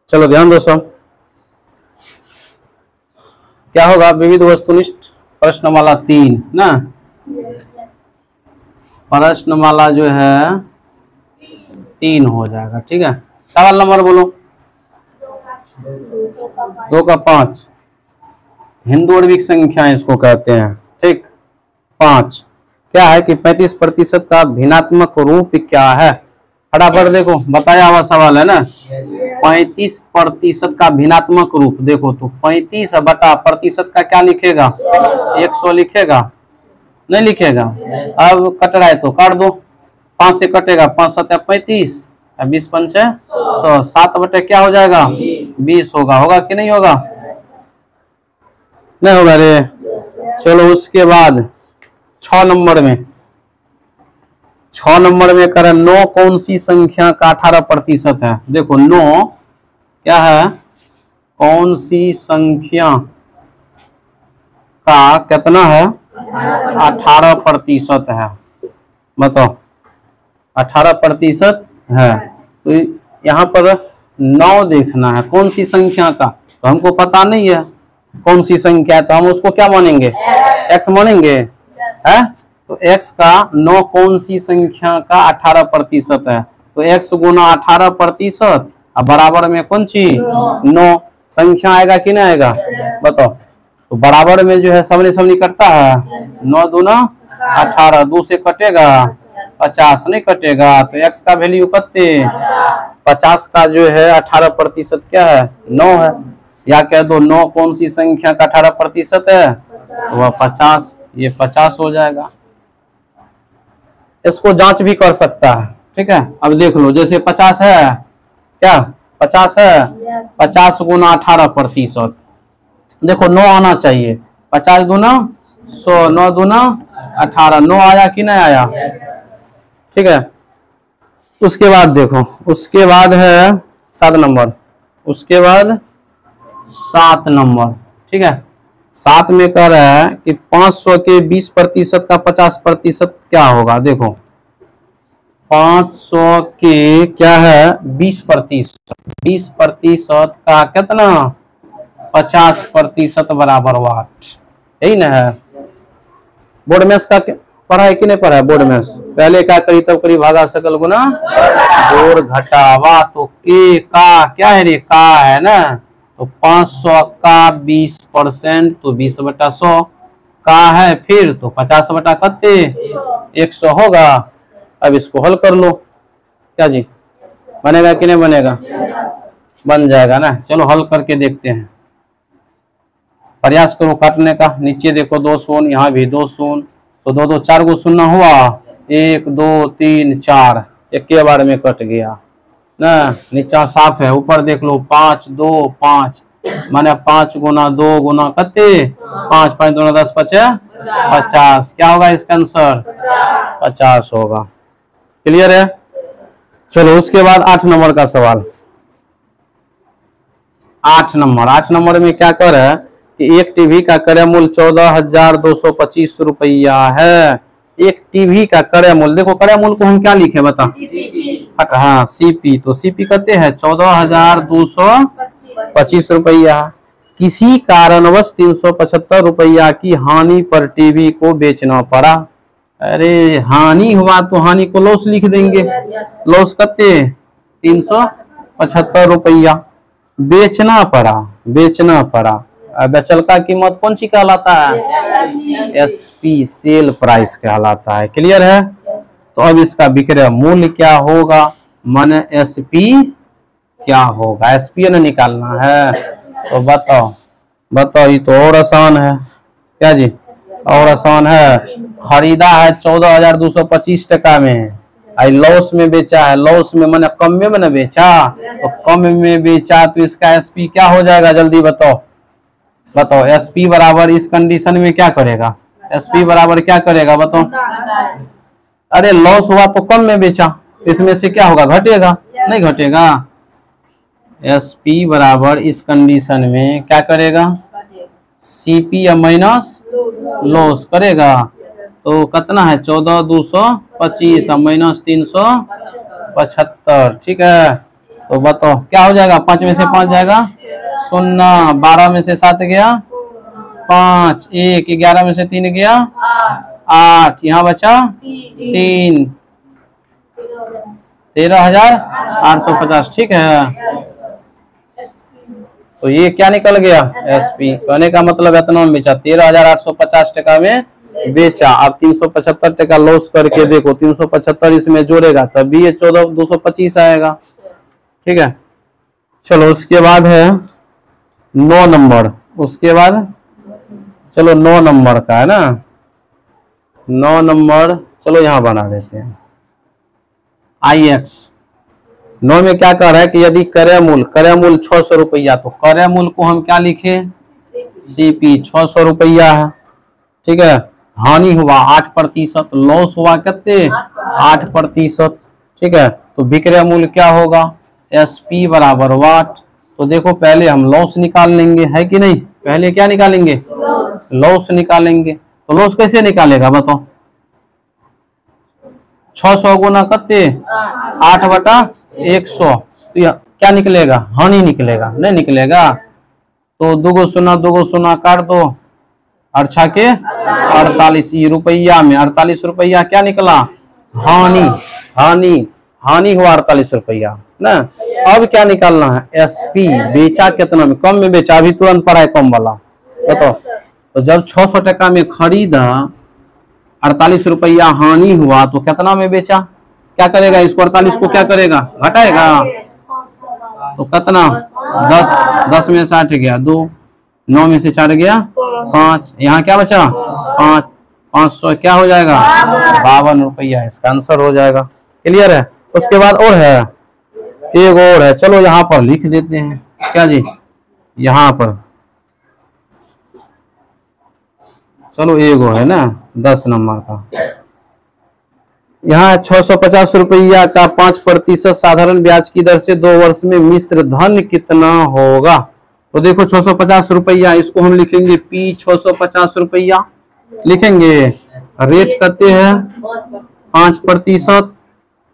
चलो ध्यान दो सब, क्या होगा? विविध वस्तुनिष्ठ प्रश्नमाला 3 ना, प्रश्नमाला जो है 3 हो जाएगा। ठीक है, सवाल नंबर बोलो। 2 का 5 हिंदू आणविक संख्या इसको कहते हैं। ठीक, 5 क्या है कि 35% का भिन्नात्मक रूप क्या है? फटाफट देखो, बताया हुआ सवाल है ना। 35% का भिन्नात्मक रूप, देखो तो 35 बटा प्रतिशत का क्या लिखेगा? 100 लिखेगा, नहीं लिखेगा। अब कट रहा है तो काट दो, 5 से कटेगा, 5 7 35, 20 5 100, 7 बटे क्या हो जाएगा? 20 होगा। होगा कि नहीं होगा? नहीं होगा रे। चलो उसके बाद 6 नंबर में, 6 नंबर में करें 9 कौन सी संख्या का 18% है? देखो 9 क्या है? कौन सी संख्या का कितना है? 18% है। बताओ, 18% है तो यहाँ पर 9 देखना है कौन सी संख्या का, तो हमको पता नहीं है कौन सी संख्या है, तो हम उसको क्या मानेंगे? x मानेंगे है। तो x का 9 कौन सी संख्या का 18% है, तो x गुना 18% अब बराबर में कौन सी? 9 संख्या आएगा कि नहीं आएगा? बताओ। तो बराबर में जो है सबने सबनी कटता है, 9 दूना 18, 2 से कटेगा 50, नहीं कटेगा। तो x का वैल्यू कते? 50 का जो है 18% क्या है? 9 है। या कह दो 9 कौन सी संख्या का 18% है? तो वह 50, ये 50 हो जाएगा। इसको जांच भी कर सकता है। ठीक है, अब देख लो, जैसे 50 है, क्या 50 है? 50 गुना 18%, देखो 9 आना चाहिए। 50 दूना 100, 9 दूना 18, 9 आया कि नहीं आया? ठीक है, उसके बाद देखो, उसके बाद है 7 नंबर, उसके बाद 7 नंबर। ठीक है, 7 में कह रहा है कि 500 के 20% का 50% क्या होगा? देखो 500 के क्या है? 20%, 20% का कितना? 50% बराबर वाट, यही ना है। बोर्ड मैथ्स का पढ़ा है कि नहीं पढ़ा है? बोर्ड मैथ्स पहले क्या करी तब करी, भागा सकल गुना जोड़ घटावा, तो के का क्या है रे? का है ना। तो 500 का 20% तो 20 बटा 100 का है, फिर तो 50 बटा कते? 100 होगा। अब इसको हल कर लो, क्या जी बनेगा कि नहीं बनेगा? बन जाएगा ना। चलो हल करके देखते हैं, प्रयास करो काटने का। नीचे देखो 2 शून्य, यहाँ भी 2 शून्य, तो 2 2 4 गो शून्य हुआ, 1 2 3 4, एक के बार में कट गया ना। नीचा साफ है, ऊपर देख लो 5 2 5, माने 5 गुना 2 गुना कते? 5 5 2 10 50, 50 क्या होगा इसका आंसर? 50 होगा। क्लियर है? चलो उसके बाद 8 नंबर का सवाल। 8 नंबर में क्या कर है कि एक टीवी का क्रय मूल्य 14,225 रुपया है। एक टीवी का क्रय मूल्य, देखो क्रय मूल्य को हम क्या लिखे बता? हाँ सीपी, तो सीपी कहते हैं 14,225 रुपया। किसी कारणवश 375 रुपया की हानि पर टीवी को बेचना पड़ा। अरे हानि हुआ तो हानि को लॉस लिख देंगे। लॉस कते? 375 रुपया। बेचना पड़ा। बेचल का कीमत कौन सी कहलाता है? एसपी, सेल प्राइस कहलाता है। क्लियर है? तो अब इसका विक्रय मूल्य क्या होगा, माने एसपी क्या होगा? एसपी ने निकालना है। तो बताओ, ये तो और आसान है। क्या जी? और आसान है। खरीदा है 14,225 टका में, आई लॉस में बेचा है। लॉस में मैंने कम में मैंने बेचा, तो कम में बेचा, तो इसका एसपी क्या हो जाएगा? जल्दी बताओ। एसपी बराबर इस कंडीशन में क्या करेगा? एसपी बराबर क्या करेगा बताओ? अरे लॉस हुआ तो कम में बेचा, इसमें से क्या होगा? घटेगा, नहीं घटेगा। एसपी बराबर इस कंडीशन में क्या करेगा? सीपी या माइनस लॉस करेगा। तो कितना है? 14,225 माइनस 375। ठीक है, तो बताओ क्या हो जाएगा, 5 में से 5 जाएगा 0, 12 में से 7 गया 5, 1, 11 में से 3 गया 8, यहाँ बचा 3, 13,850। ठीक है, तो ये क्या निकल गया, एसपी। कहने का मतलब इतना में बेचा, 13,850 टका में बेचा। अब 375 टका लॉस करके देखो, 375 इसमें जोड़ेगा तब भी ये 14,225 आएगा। ठीक है, चलो उसके बाद है 9 नंबर। उसके बाद चलो 9 नंबर का है ना, 9 नंबर चलो यहाँ बना देते हैं। IX 9 में क्या कह रहा है कि यदि क्रय मूल्य 600 रुपया, तो क्रय मूल्य को हम क्या लिखे, CP 600 रुपया है। ठीक है, हानि हुआ 8%, लॉस हुआ कितने 8%। ठीक है, तो विक्रय मूल्य क्या होगा, SP बराबर वाट। तो देखो पहले हम लॉस निकाल लेंगे, है कि नहीं, पहले क्या निकालेंगे, लॉस निकालेंगे। तो लॉस कैसे निकालेगा बताओ, 600 गुना कितने 8/100, तो क्या निकलेगा, हानि निकलेगा, नहीं निकलेगा। तो 2 0 काट दो, 8 के 48 रुपया में 48 रुपया क्या निकला, हानि हानि हानि हुआ 48 रुपया ना। अब क्या निकालना है, SP बेचा कितना में, कम में बेचा, अभी तुरंत पड़ा है कम वाला, बताओ। तो जब 600 टका में खरीदा, 48 रुपया हानि हुआ, तो कितना में बेचा, क्या करेगा इसको, 48 को क्या करेगा, घटाएगा। तो कितना 10 में 60 गया 2, 9 में से 4 गया 5, यहाँ क्या बचा 5, 500 क्या हो जाएगा 52 रुपया, इसका आंसर हो जाएगा। क्लियर है। उसके बाद और है, एक और है, चलो यहाँ पर लिख देते हैं, क्या जी, यहाँ पर चलो एगो है ना 10 नंबर का, यहाँ 650 रुपया का 5% साधारण ब्याज की दर से 2 वर्ष में मिश्र धन कितना होगा। तो देखो 650 रुपया, इसको हम लिखेंगे P 650 रुपया लिखेंगे। रेट करते हैं 5%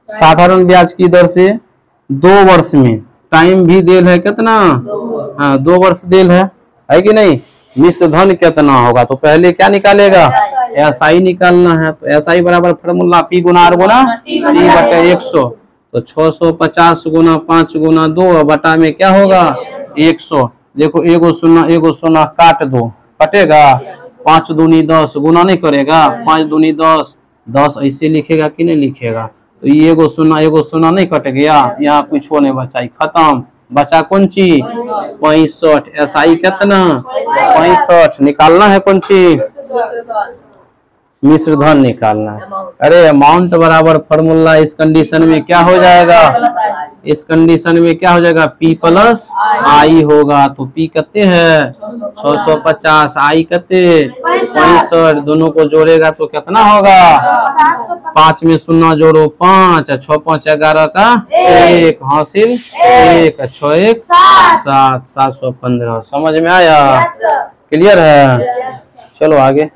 साधारण ब्याज की दर से 2 वर्ष में, टाइम भी देल है कितना, हाँ 2 वर्ष देल है कि नहीं। मिश्र धन कितना होगा, तो पहले क्या निकालेगा, SI निकालना है। तो SI बराबर फॉर्मूला P गुना R गुना T/100। तो 650 गुना 5 गुना 2 बटा में क्या होगा 100। देखो एगो सुना काट दो, कटेगा 5 दूनी 10, गुना नहीं करेगा 5 दूनी 10, 10 ऐसे लिखेगा कि नहीं लिखेगा। तो ये एगो सुना नहीं कट गया, यहाँ कुछ नहीं बचा, खत्म। बचा कौन चीज 65, SI कितना 65 निकालना है, कौन चीज मिश्र धन निकालना है। अरे अमाउंट बराबर फॉर्मूला इस कंडीशन में क्या हो जाएगा, इस कंडीशन में क्या हो जाएगा P प्लस I होगा। तो P कितने है 650, I कितने 65, दोनों को जोड़ेगा तो कितना होगा, 5 में 0 जोड़ो 5, 6 5 11 का 1 हासिल 1, 6 1 7, 715। समझ में आया, क्लियर है। चलो आगे।